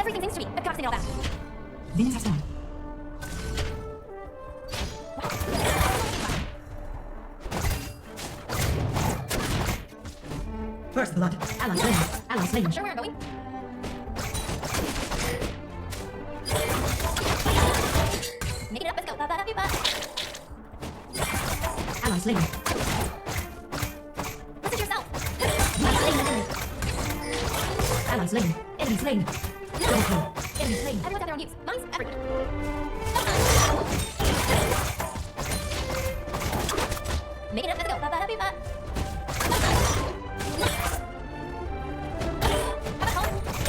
Everything seems to be. I've got to say all that. Minions have spawned. First blood. Ally slain. Ally slain. Sure where I'm going? Make it up, let's go. Ba-ba-da-ba-ba. Ally slain. Listen to yourself. Ally slain. Enemy slain. Double kill. Enemy slain. Everyone's got their own use. Mine's everyone. Make it up, let's go. Ba-ba-da-ba-ba.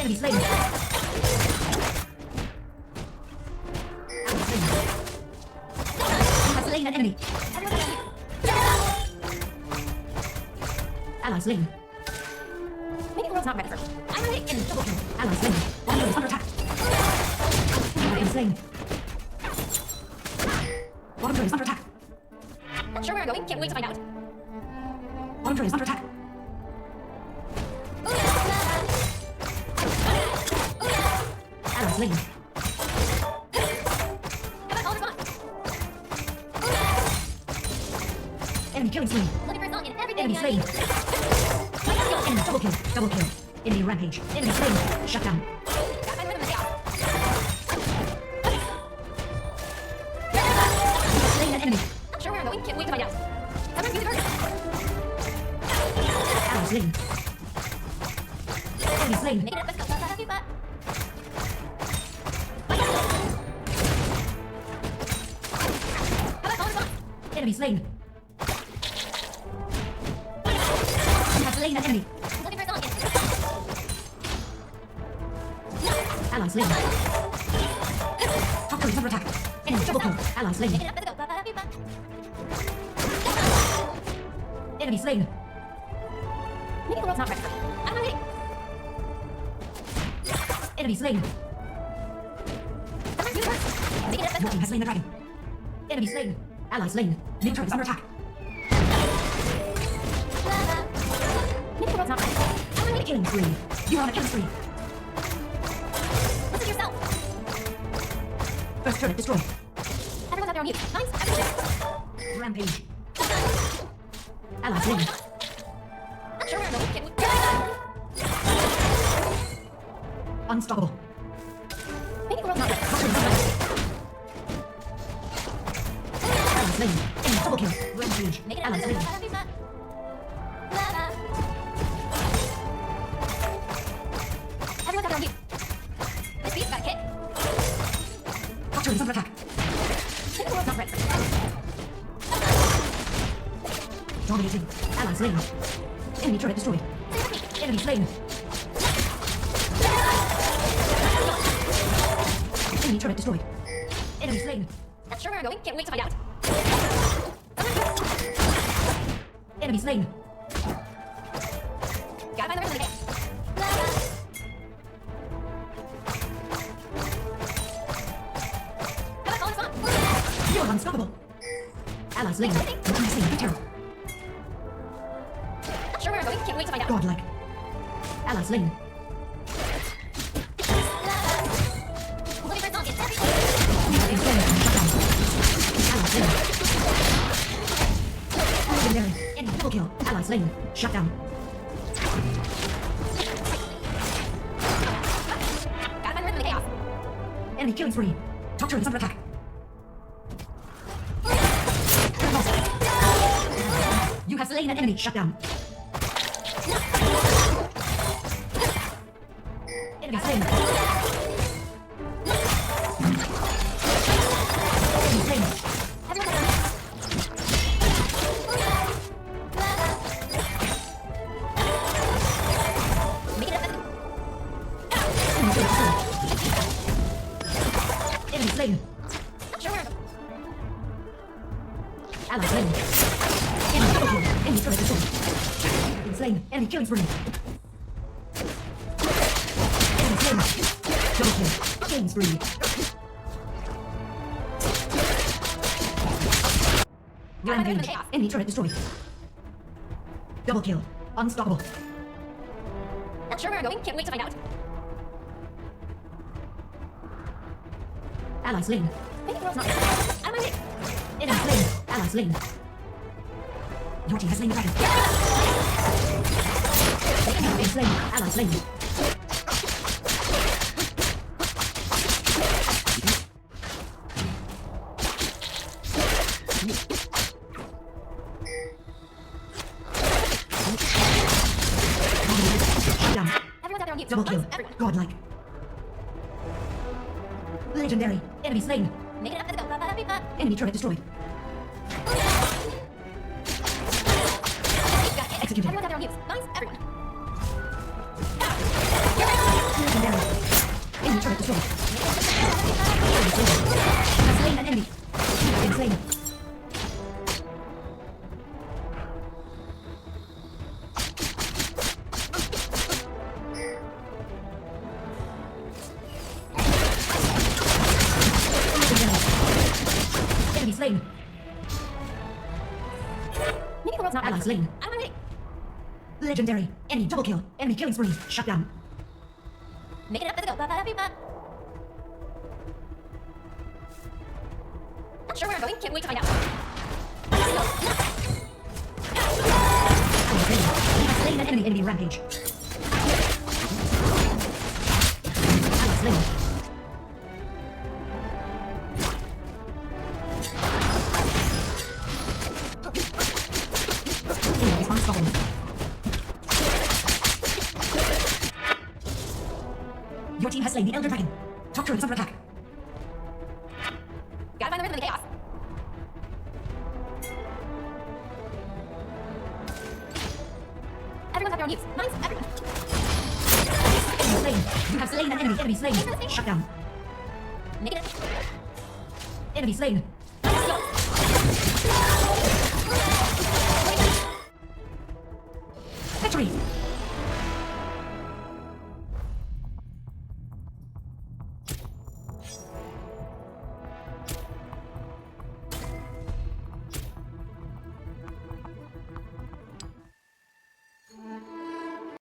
Enemy slain. Slain an enemy. Ally slain. Maybe the world's not ready for me. I'm ready in double kill. Ally slain. One is under attack. Enemy slain. Bottom turret is under attack. Not sure where I'm going. Can't wait to find out. Bottom turret is under attack. Ally slain. Enemy killing spree. Looking for a song in everything. Enemy slain. Enemy double kill. Double kill. Enemy rampage. Enemy slain. Shut down. Got my rhythm of chaos. Slain an enemy. Not sure where I'm going. Can't wait to find out. Someone's music hurts. Ally slain. Enemy slain. Make it up, let's go. Ba-ba-da-ba-ba. How about call response? Enemy slain. You have slain an enemy. Looking for a song in. Ally slain. Top turret is under attack. Enemy double kill. Ally slain. Make it up, let's go. Ba-ba-da-ba-ba. Enemy slain. Maybe the world's not ready for me. I'm not ready. Enemy slain. Someone's music hurts. Make it up, let's Your go. team has slain the dragon. Enemy slain. Ally slain. Mid turret is under attack. Maybe the world's not ready. I'm ready. Killing spree. You are on a killing spree. Listen to yourself. First turret destroyed. Everyone's got their own use. Mine's everything. Rampage. Ally slain. Not sure where I'm going. Can't wait. Unstoppable. Maybe the world's not ready. Top turret is under attack. Ally slain. Enemy double kill. Rampage. Make it up, Ally let's go. slain. Ba-ba-da-ba-ba. La-la. Everyone's got their own use. This beat's got a kick. Top turret is under attack. Maybe the world's not ready for me. Dominating. Ally slain. Enemy turret destroyed. Enemy slain. Enemy turret destroyed. Enemy slain. Not sure where I'm going. Can't wait to find out. Enemy slain. Gotta find the rhythm of the game. How about call response? You are unstoppable. Ally slain. Your team slain the terror. Not sure where I'm going. Can't wait to find out. Godlike. Ally slain. Looking for a song in everything. Enemy slain. Shut down. Ally slain. Legendary. Enemy double kill. Ally slain. Shut down. Gotta find the rhythm of the chaos. Enemy killing spree. Top turret is under attack. You have slain an enemy. Shut down. Enemy slain. Enemy slain. Everyone's got their own use. Make it up, let's go. Enemy turret destroyed. Enemy slain. Not sure where I'm going. Ally slain. Enemy double kill. Enemy turret destroyed. Enemy slain. Enemy killing spree. Enemy slain. Double kill. Killing spree. Rampage. Enemy turret destroyed. Double kill. Unstoppable. Not sure where I'm going. Can't wait to find out. Ally slain. Maybe the world's not. I'm ready. Enemy slain. Ally slain. Your team has slain the dragon. Enemy slain. Ally slain. Shut down. Everyone's out there on mute. Double kill. Nice, everyone. Godlike. Legendary. Enemy slain. Make it up to the go. Ba-ba-ba-ba. Enemy turret destroyed. Got it. Executed. Everyone's out there on mute. Nice, everyone. Legendary. Enemy turret destroyed. Enemy slain. Has slain an enemy. Enemy slain. Enemy slain. Maybe the world's not Ally ready. slain. I'm ready. Legendary. Enemy double kill. Enemy killing spree. Shut down. Make it up to the go. Ba-ba-ba-ba. Not sure where I'm going. Can't wait to find out. Ally slain. He has slain an enemy. Enemy rampage. Ally slain. Enemy is unstoppable. Your team has slain the Elder Dragon. Top turret is under attack. Gotta find the rhythm in the chaos. Everyone's out there on mute. Nice, everyone. Enemy slain. You have slain an enemy. Enemy slain. Shut down. Make it up. Enemy slain.